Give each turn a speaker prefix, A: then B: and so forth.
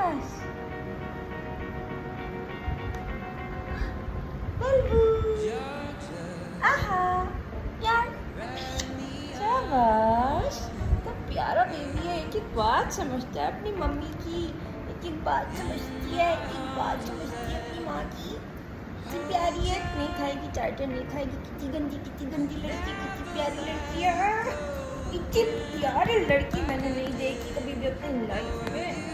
A: शाबाश। बल्बू। आहा यार, शाबाश। तो प्यारा बेबी है, एक एक बात समझता है अपनी मम्मी की, एक एक बात समझती है, एक एक बात समझती है अपनी माँ की। कितनी प्यारी है, नहीं खाएगी चार्टर, नहीं खाएगी। कितनी गंदी लड़की, कितनी प्यारी लड़की है। इतनी प्यारी लड़की मैंने नहीं देखी कभी भी अपनी लाइफ में।